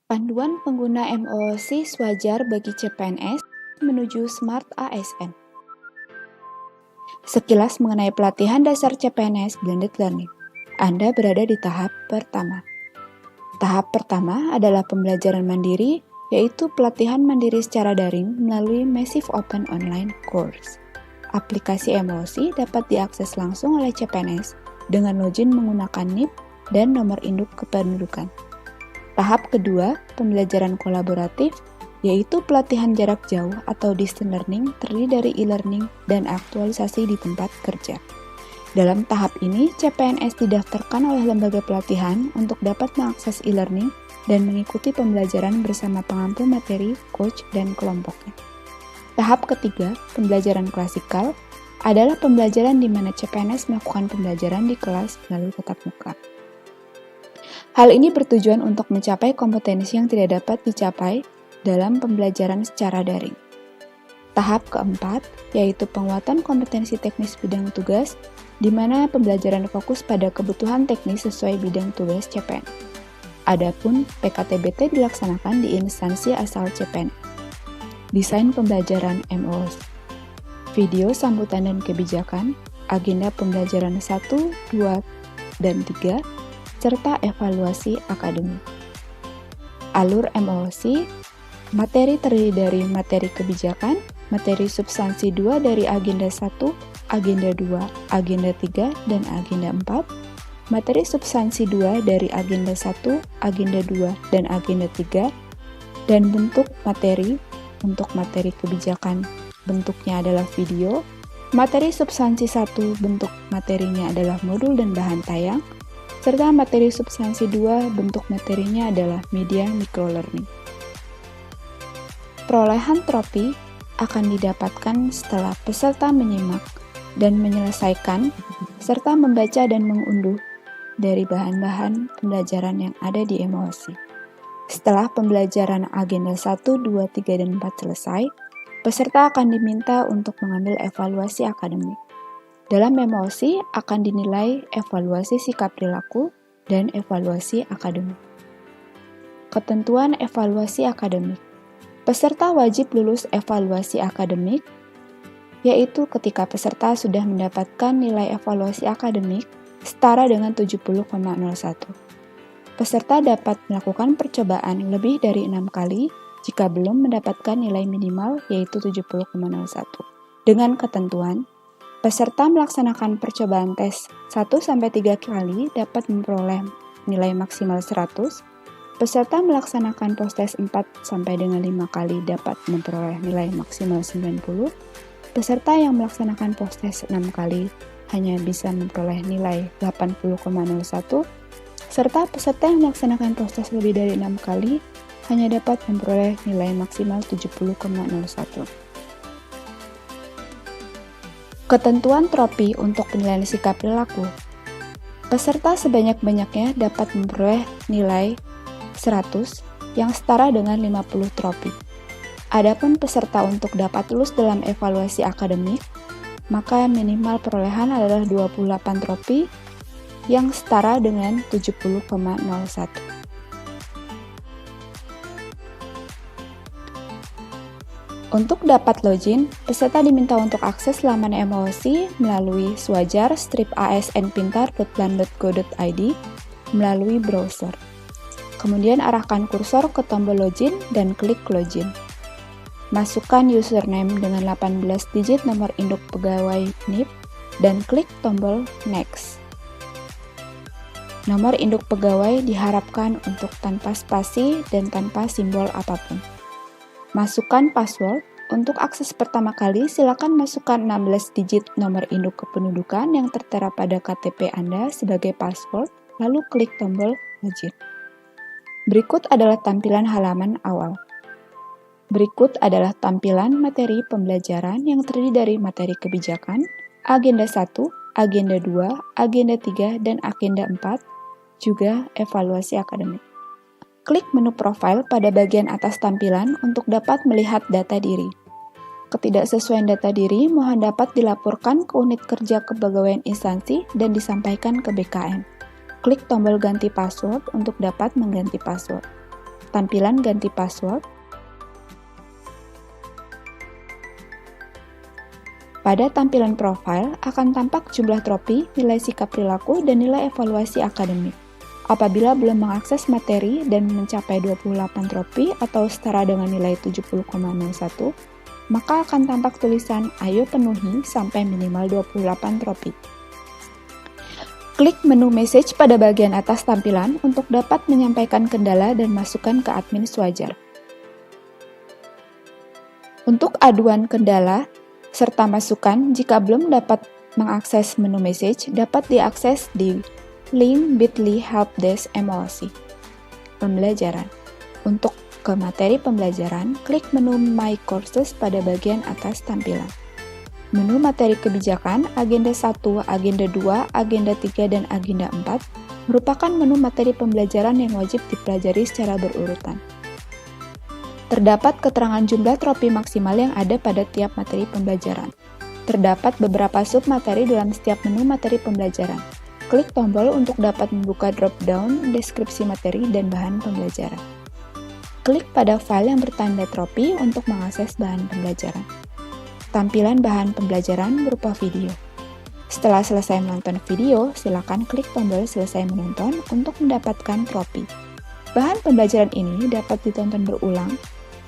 Panduan pengguna MOOC wajar bagi CPNS menuju Smart ASN. Sekilas mengenai pelatihan dasar CPNS Blended Learning. Anda berada di tahap pertama. Tahap pertama adalah pembelajaran mandiri, yaitu pelatihan mandiri secara daring melalui Massive Open Online Course. Aplikasi MOOC dapat diakses langsung oleh CPNS dengan login menggunakan NIP dan nomor induk kependudukan. Tahap kedua, pembelajaran kolaboratif, yaitu pelatihan jarak jauh atau distance learning terdiri dari e-learning dan aktualisasi di tempat kerja. Dalam tahap ini, CPNS didaftarkan oleh lembaga pelatihan untuk dapat mengakses e-learning dan mengikuti pembelajaran bersama pengampu materi, coach, dan kelompoknya. Tahap ketiga, pembelajaran klasikal, adalah pembelajaran di mana CPNS melakukan pembelajaran di kelas melalui tatap muka. Hal ini bertujuan untuk mencapai kompetensi yang tidak dapat dicapai dalam pembelajaran secara daring. Tahap keempat, yaitu penguatan kompetensi teknis bidang tugas, di mana pembelajaran fokus pada kebutuhan teknis sesuai bidang tugas CPN. Adapun PKTBT dilaksanakan di instansi asal CPN. Desain pembelajaran MOOC. Video sambutan dan kebijakan, agenda pembelajaran 1, 2, dan 3, serta evaluasi akademik. Alur MOOC, materi terdiri dari materi kebijakan, materi substansi 2 dari agenda 1, agenda 2, agenda 3, dan agenda 4, materi substansi 2 dari agenda 1, agenda 2, dan agenda 3, dan bentuk materi untuk materi kebijakan bentuknya adalah video, materi substansi 1 bentuk materinya adalah modul dan bahan tayang, serta materi substansi 2 bentuk materinya adalah media microlearning. Perolehan trofi akan didapatkan setelah peserta menyimak dan menyelesaikan serta membaca dan mengunduh dari bahan-bahan pembelajaran yang ada di MOOC. Setelah pembelajaran agenda 1, 2, 3, dan 4 selesai, peserta akan diminta untuk mengambil evaluasi akademik. Dalam MOOC akan dinilai evaluasi sikap perilaku dan evaluasi akademik. Ketentuan evaluasi akademik. Peserta wajib lulus evaluasi akademik, yaitu ketika peserta sudah mendapatkan nilai evaluasi akademik setara dengan 70,01. Peserta dapat melakukan percobaan lebih dari 6 kali jika belum mendapatkan nilai minimal yaitu 70,01. Dengan ketentuan, peserta melaksanakan percobaan tes 1-3 kali dapat memperoleh nilai maksimal 100, peserta melaksanakan post-tes 4-5 kali dapat memperoleh nilai maksimal 90, peserta yang melaksanakan post-tes 6 kali hanya bisa memperoleh nilai 80,01, serta peserta yang melaksanakan post-tes lebih dari 6 kali hanya dapat memperoleh nilai maksimal 70,01. Ketentuan trofi untuk penilaian sikap perilaku. Peserta sebanyak-banyaknya dapat memperoleh nilai 100 yang setara dengan 50 trofi. Adapun peserta untuk dapat lulus dalam evaluasi akademik, maka minimal perolehan adalah 28 trofi yang setara dengan 70,01. Untuk dapat login, peserta diminta untuk akses laman MOOC melalui Swajar strip asnpintar.plan.go.id melalui browser. Kemudian arahkan kursor ke tombol login dan klik login. Masukkan username dengan 18 digit nomor induk pegawai NIP dan klik tombol next. Nomor induk pegawai diharapkan untuk tanpa spasi dan tanpa simbol apapun. Masukkan password. Untuk akses pertama kali, silakan masukkan 16 digit nomor induk kependudukan yang tertera pada KTP Anda sebagai password, lalu klik tombol login. Berikut adalah tampilan halaman awal. Berikut adalah tampilan materi pembelajaran yang terdiri dari materi kebijakan, agenda 1, agenda 2, agenda 3, dan agenda 4, juga evaluasi akademik. Klik menu profil pada bagian atas tampilan untuk dapat melihat data diri. Ketidaksesuaian data diri mohon dapat dilaporkan ke unit kerja kepegawaian instansi dan disampaikan ke BKN. Klik tombol ganti password untuk dapat mengganti password. tampilan ganti password. Pada tampilan profil akan tampak jumlah trofi, nilai sikap perilaku, dan nilai evaluasi akademik. Apabila belum mengakses materi dan mencapai 28 trofi atau setara dengan nilai 70,01, maka akan tampak tulisan "Ayo penuhi sampai minimal 28 trofi". Klik menu message pada bagian atas tampilan untuk dapat menyampaikan kendala dan masukan ke admin sewajar. Untuk aduan kendala serta masukan jika belum dapat mengakses menu message dapat diakses di link bit.ly helpdesk MOOC. Pembelajaran. Untuk ke materi pembelajaran, klik menu My Courses pada bagian atas tampilan. Menu materi kebijakan, agenda 1, agenda 2, agenda 3, dan agenda 4 merupakan menu materi pembelajaran yang wajib dipelajari secara berurutan. Terdapat keterangan jumlah trofi maksimal yang ada pada tiap materi pembelajaran. Terdapat beberapa submateri dalam setiap menu materi pembelajaran. Klik tombol untuk dapat membuka drop-down deskripsi materi dan bahan pembelajaran. Klik pada file yang bertanda trofi untuk mengakses bahan pembelajaran. Tampilan bahan pembelajaran berupa video. Setelah selesai menonton video, silakan klik tombol selesai menonton untuk mendapatkan trofi. Bahan pembelajaran ini dapat ditonton berulang,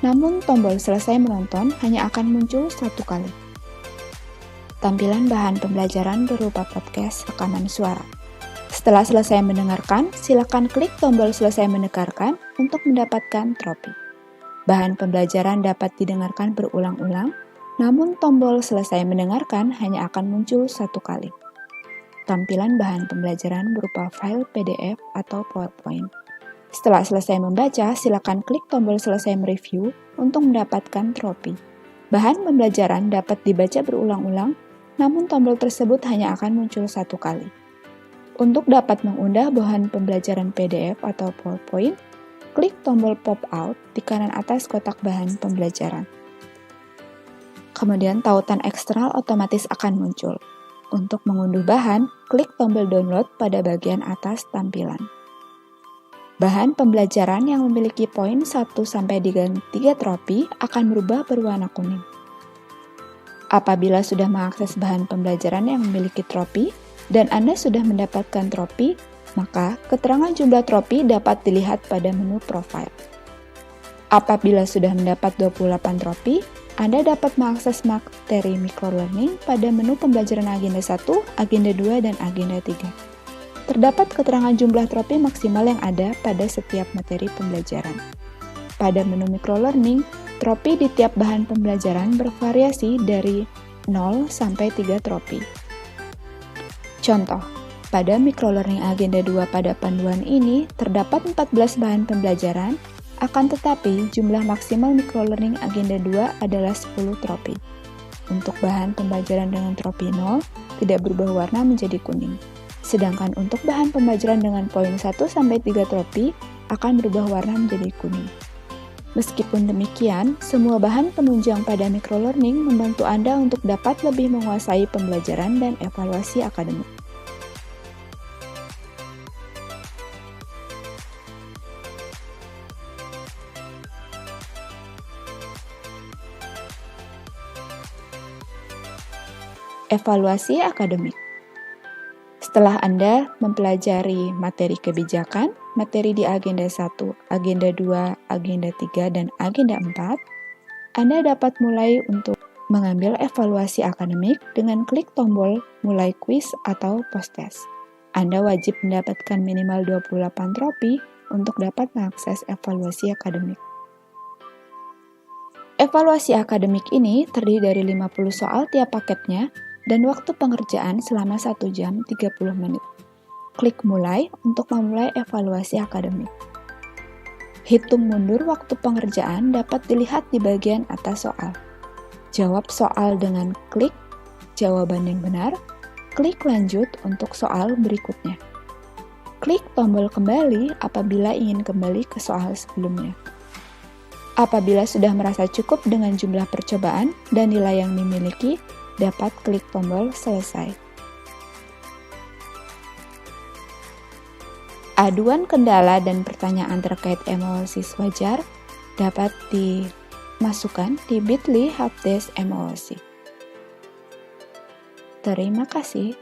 namun tombol selesai menonton hanya akan muncul satu kali. Tampilan bahan pembelajaran berupa podcast rekaman suara. Setelah selesai mendengarkan, silakan klik tombol selesai mendengarkan untuk mendapatkan trofi. Bahan pembelajaran dapat didengarkan berulang-ulang, namun tombol selesai mendengarkan hanya akan muncul satu kali. Tampilan bahan pembelajaran berupa file PDF atau PowerPoint. Setelah selesai membaca, silakan klik tombol selesai mereview untuk mendapatkan trofi. Bahan pembelajaran dapat dibaca berulang-ulang, namun tombol tersebut hanya akan muncul satu kali. Untuk dapat mengunduh bahan pembelajaran PDF atau PowerPoint, klik tombol pop-out di kanan atas kotak bahan pembelajaran. Kemudian tautan eksternal otomatis akan muncul. Untuk mengunduh bahan, klik tombol download pada bagian atas tampilan. Bahan pembelajaran yang memiliki poin 1-3 trofi akan berubah berwarna kuning. Apabila sudah mengakses bahan pembelajaran yang memiliki trofi dan Anda sudah mendapatkan trofi, maka keterangan jumlah trofi dapat dilihat pada menu profil. Apabila sudah mendapat 28 trofi, Anda dapat mengakses materi microlearning pada menu pembelajaran agenda 1, agenda 2, dan agenda 3. Terdapat keterangan jumlah trofi maksimal yang ada pada setiap materi pembelajaran. Pada menu microlearning, trofi di tiap bahan pembelajaran bervariasi dari 0 sampai 3 trofi. Contoh, pada microlearning agenda 2 pada panduan ini terdapat 14 bahan pembelajaran, akan tetapi jumlah maksimal microlearning agenda 2 adalah 10 trofi. Untuk bahan pembelajaran dengan trofi 0, tidak berubah warna menjadi kuning. Sedangkan untuk bahan pembelajaran dengan poin 1-3 trofi akan berubah warna menjadi kuning. Meskipun demikian, semua bahan penunjang pada microlearning membantu Anda untuk dapat lebih menguasai pembelajaran dan evaluasi akademik. Evaluasi akademik. Setelah Anda mempelajari materi kebijakan, materi di agenda 1, agenda 2, agenda 3, dan agenda 4, Anda dapat mulai untuk mengambil evaluasi akademik dengan klik tombol mulai kuis atau post-test. Anda wajib mendapatkan minimal 28 trofi untuk dapat mengakses evaluasi akademik. Evaluasi akademik ini terdiri dari 50 soal tiap paketnya dan waktu pengerjaan selama 1 jam 30 menit. Klik mulai untuk memulai evaluasi akademik. Hitung mundur waktu pengerjaan dapat dilihat di bagian atas soal. Jawab soal dengan klik jawaban yang benar, klik lanjut untuk soal berikutnya. Klik tombol kembali apabila ingin kembali ke soal sebelumnya. Apabila sudah merasa cukup dengan jumlah percobaan dan nilai yang dimiliki, dapat klik tombol selesai. Aduan kendala dan pertanyaan terkait MOOC wajar dapat dimasukkan di bit.ly helpdesk MOOC. Terima kasih.